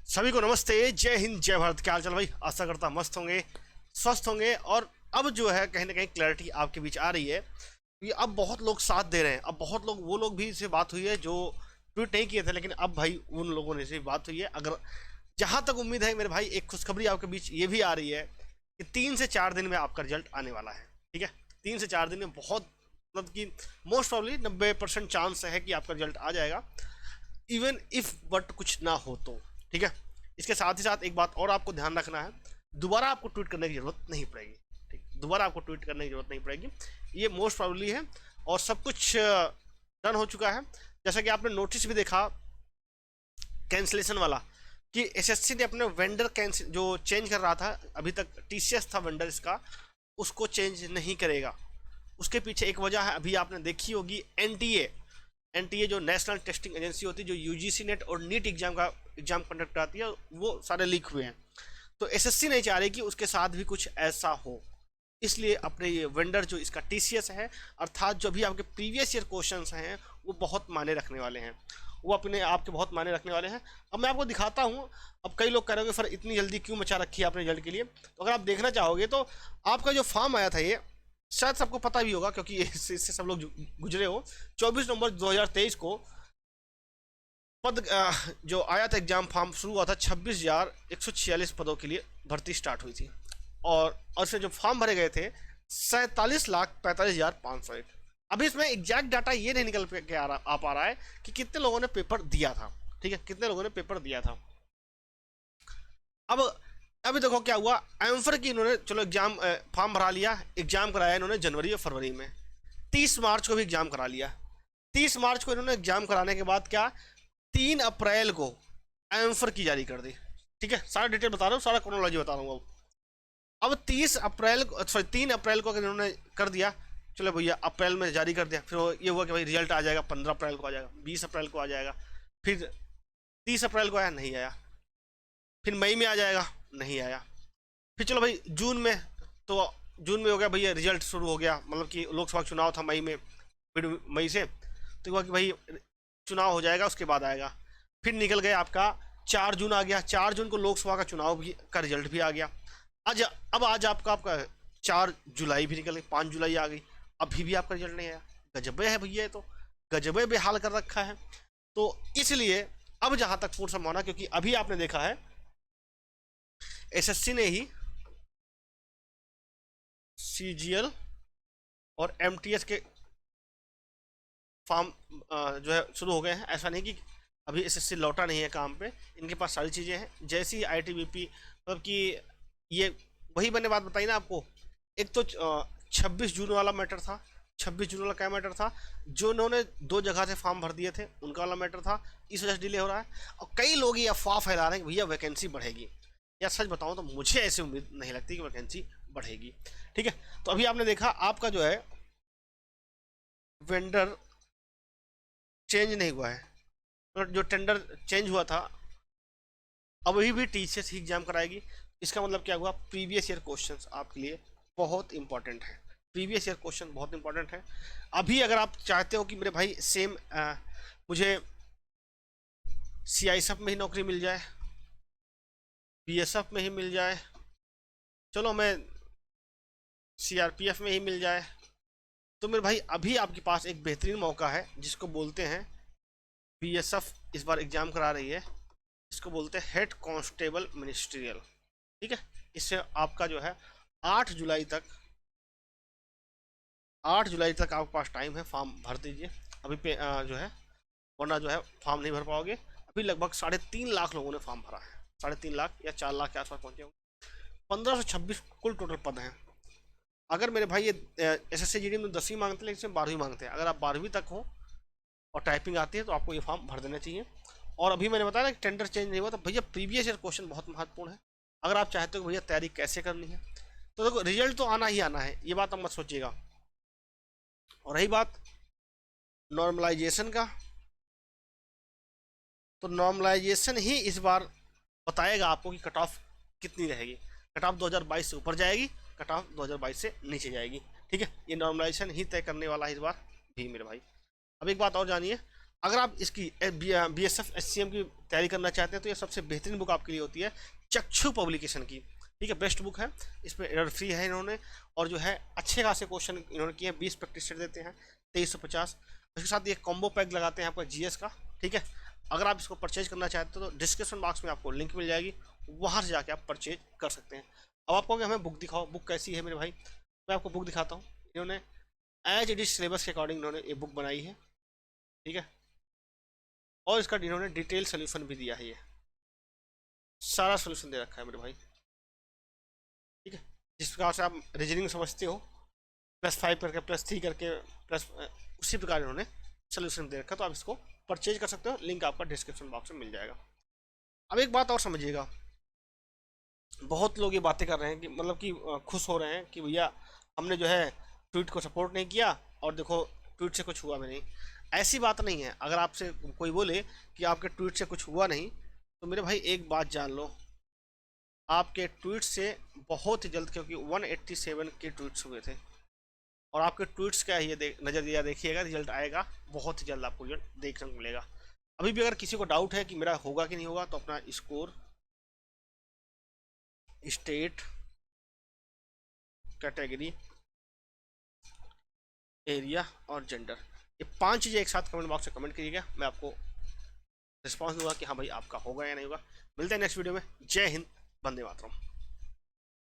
सभी को नमस्ते, जय हिंद, जय भारत। क्या हाल चाल भाई? आशा करता मस्त होंगे, स्वस्थ होंगे। और अब जो है कहीं ना कहीं क्लैरिटी आपके बीच आ रही है कि अब बहुत लोग साथ दे रहे हैं। अब बहुत लोग, वो लोग भी से बात हुई है जो ट्वीट नहीं किए थे, लेकिन अब भाई उन लोगों ने से बात हुई है। अगर जहां तक उम्मीद है मेरे भाई, एक खुशखबरी आपके बीच ये भी आ रही है कि 3 से 4 दिन में आपका रिजल्ट आने वाला है। ठीक है, 3 से 4 दिन में बहुत, मतलब कि मोस्ट प्रॉब्ली 90% चांस है कि आपका रिजल्ट आ जाएगा, इवन इफ बट कुछ ना हो तो। ठीक है, इसके साथ ही साथ एक बात और आपको ध्यान रखना है, दोबारा आपको ट्वीट करने की जरूरत नहीं पड़ेगी। ठीक, दोबारा आपको ट्वीट करने की जरूरत नहीं पड़ेगी, ये मोस्ट प्रॉब्ली है। और सब कुछ डन हो चुका है। जैसा कि आपने नोटिस भी देखा कैंसिलेशन वाला, कि एसएससी ने अपने वेंडर कैंसिल जो चेंज कर रहा था, अभी तक टीसीएस था वेंडर इसका, उसको चेंज नहीं करेगा। उसके पीछे एक वजह है, अभी आपने देखी होगी, एनटीए। एनटीए जो नेशनल टेस्टिंग एजेंसी होती है, जो यूजीसी नेट और नीट एग्जाम कंडक्ट कराती है, वो सारे लीक हुए हैं। तो एसएससी नहीं चाह रही कि उसके साथ भी कुछ ऐसा हो, इसलिए अपने ये वेंडर जो इसका टीसीएस है, अर्थात जो भी आपके प्रीवियस ईयर क्वेश्चंस हैं, वो बहुत मायने रखने वाले हैं। वो अपने आपके बहुत मायने रखने वाले हैं। अब मैं आपको दिखाता हूँ। अब कई लोग कह रहे होंगे सर इतनी जल्दी क्यों मचा रखी है आपने रिजल्ट के लिए। तो अगर आप देखना चाहोगे तो आपका जो फॉर्म आया था, ये शायद सबको पता भी होगा क्योंकि इससे सब लोग गुजरे हो। 24 नवंबर 2023 को पद जो आया था एग्जाम, फॉर्म शुरू हुआ था। 26,146 पदों के लिए भर्ती स्टार्ट हुई थी। और उसमें जो फॉर्म भरे गए थे 47,45,501। अभी इसमें एग्जैक्ट डाटा ये नहीं निकल के आ पा रहा है कि कितने लोगों ने पेपर दिया था। ठीक है, कितने लोगों ने पेपर दिया था। अब अभी देखो क्या हुआ। एम्फर की इन्होंने, चलो एग्जाम फॉर्म भरा लिया, एग्जाम कराया इन्होंने जनवरी और फरवरी में। 30 मार्च को भी एग्जाम करा लिया। 30 मार्च को इन्होंने एग्जाम कराने के बाद क्या, 3 अप्रैल को एम्फर की जारी कर दी। ठीक है, सारा डिटेल बता रहा हूँ, सारा क्रोनोलॉजी बता रहा हूँ। अब 3 अप्रैल को अगर इन्होंने कर दिया, चलो भैया अप्रैल में जारी कर दिया, फिर ये हुआ कि भाई रिजल्ट आ जाएगा 15 अप्रैल को आ जाएगा, 20 अप्रैल को आ जाएगा, फिर 30 अप्रैल को आया, नहीं आया, फिर मई में आ जाएगा, नहीं आया, फिर चलो भाई जून में, तो जून में हो गया भैया रिजल्ट शुरू हो गया, मतलब कि लोकसभा चुनाव था मई में, फिर मई से तो हुआ कि भाई चुनाव हो जाएगा, उसके बाद आएगा। फिर निकल गया आपका 4 जून आ गया, 4 जून को लोकसभा का चुनाव भी का रिजल्ट भी आ गया। आज अब आज आपका 4 जुलाई भी निकल गई, 5 जुलाई आ गई, अभी भी आपका रिजल्ट नहीं आया। गजबे है भैया, ये तो गजबे बेहाल कर रखा है। तो इसलिए अब जहां तक पूर्ण संभावना, क्योंकि अभी आपने देखा है एसएससी ने ही सीजीएल और एमटीएस के फॉर्म जो है शुरू हो गए हैं। ऐसा नहीं कि अभी एसएससी लौटा नहीं है काम पे, इनके पास सारी चीज़ें हैं। जैसी आईटीबीपी, मतलब कि ये वही मैंने बात बताई ना आपको। एक तो 26 जून वाला मैटर था। 26 जून वाला क्या मैटर था, जो उन्होंने 2 जगह से फॉर्म भर दिए थे, उनका वाला मैटर था। इस वजह से डिले हो रहा है। और कई लोग ये अफवाह फैला रहे हैं कि भैया वैकेंसी बढ़ेगी। या सच बताऊं तो मुझे ऐसी उम्मीद नहीं लगती कि वैकेंसी बढ़ेगी। ठीक है, तो अभी आपने देखा आपका जो है वेंडर चेंज नहीं हुआ है, तो जो टेंडर चेंज हुआ था, अभी भी टीसीएस ही एग्जाम कराएगी। इसका मतलब क्या हुआ, प्रीवियस ईयर क्वेश्चंस आपके लिए बहुत इंपॉर्टेंट है। प्रीवियस ईयर क्वेश्चन बहुत इंपॉर्टेंट है। अभी अगर आप चाहते हो कि मेरे भाई सेम मुझे सीआईएसएफ में ही नौकरी मिल जाए, बीएसएफ में ही मिल जाए, चलो मैं सीआरपीएफ में ही मिल जाए, तो मेरे भाई अभी आपके पास एक बेहतरीन मौका है, जिसको बोलते हैं बीएसएफ इस बार एग्जाम करा रही है, इसको बोलते हैं हेड कांस्टेबल मिनिस्ट्रियल। ठीक है, इससे आपका जो है 8 जुलाई तक 8 जुलाई तक आपके पास टाइम है, फॉर्म भर दीजिए अभी पे जो है, वरना जो है फॉर्म नहीं भर पाओगे। अभी लगभग 3.5 लाख लोगों ने फॉर्म भरा है, 3.5 लाख या 4 लाख के आसपास पहुंचे होंगे। 1526 कुल टोटल पद हैं। अगर मेरे भाई ये एसएससी जीडी में 10वीं मांगते हैं, लेकिन इसमें 12वीं मांगते हैं। अगर आप 12वीं तक हो और टाइपिंग आती है तो आपको ये फॉर्म भर देना चाहिए। और अभी मैंने बताया ना कि टेंडर चेंज नहीं हुआ, तो भैया प्रीवियस ईयर क्वेश्चन बहुत महत्वपूर्ण है। अगर आप चाहते हो भैया तैयारी कैसे करनी है, तो देखो रिजल्ट तो आना ही आना है, ये बात आप मत सोचिएगा। और रही बात नॉर्मलाइजेशन का, तो नॉर्मलाइजेशन ही इस बार बताएगा आपको कि कट ऑफ कितनी रहेगी। कट ऑफ 2022 से ऊपर जाएगी, कट ऑफ 2022 से नीचे जाएगी। ठीक है, ये नॉर्मलाइजेशन ही तय करने वाला है इस बार भी मेरे भाई। अब एक बात और जानिए, अगर आप इसकी BSF SCM की तैयारी करना चाहते हैं तो ये सबसे बेहतरीन बुक आपके लिए होती है चक्षु पब्लिकेशन की। ठीक है, बेस्ट बुक है, इसमें एरर फ्री है इन्होंने, और जो है अच्छे खासे क्वेश्चन इन्होंने किए हैं, 20 प्रैक्टिस सेट देते हैं 2350। उसके साथ ये कॉम्बो पैक लगाते हैं आपका GS का। ठीक है, अगर आप इसको परचेज करना चाहते हो तो डिस्क्रिप्शन बॉक्स में आपको लिंक मिल जाएगी, वहाँ से जाके आप परचेज कर सकते हैं। अब आप कहोगे हमें बुक दिखाओ, बुक कैसी है मेरे भाई, मैं आपको बुक दिखाता हूँ। इन्होंने एज इट इज सिलेबस के अकॉर्डिंग इन्होंने ये बुक बनाई है। ठीक है, और इसका इन्होंने डिटेल सोल्यूशन भी दिया है, ये सारा सोल्यूशन दे रखा है मेरे भाई। ठीक है, जिस प्रकार से आप रीजनिंग समझते हो +5 करके +3 करके प्लस, उसी प्रकार इन्होंने सोल्यूशन दे रखा है, तो आप इसको परचेज कर सकते हो, लिंक आपका डिस्क्रिप्शन बॉक्स में मिल जाएगा। अब एक बात और समझिएगा, बहुत लोग ये बातें कर रहे हैं कि मतलब कि खुश हो रहे हैं कि भैया हमने जो है ट्वीट को सपोर्ट नहीं किया और देखो ट्वीट से कुछ हुआ भी नहीं। ऐसी बात नहीं है। अगर आपसे कोई बोले कि आपके ट्वीट से कुछ हुआ नहीं, तो मेरे भाई एक बात जान लो, आपके ट्वीट से बहुत ही जल्द, क्योंकि 187 के ट्वीट्स हुए थे, और आपके ट्वीट्स का ये नज़रिया देखिएगा, रिजल्ट आएगा बहुत ही जल्द, आपको रिजल्ट देखने को मिलेगा। अभी भी अगर किसी को डाउट है कि मेरा होगा कि नहीं होगा, तो अपना स्कोर, स्टेट, कैटेगरी, एरिया और जेंडर, ये 5 चीज़ें एक साथ कमेंट बॉक्स में कमेंट करिएगा, मैं आपको रिस्पॉन्स दूंगा कि हाँ भाई आपका होगा या नहीं होगा। मिलते हैं नेक्स्ट वीडियो में। जय हिंद, वंदे मातरम।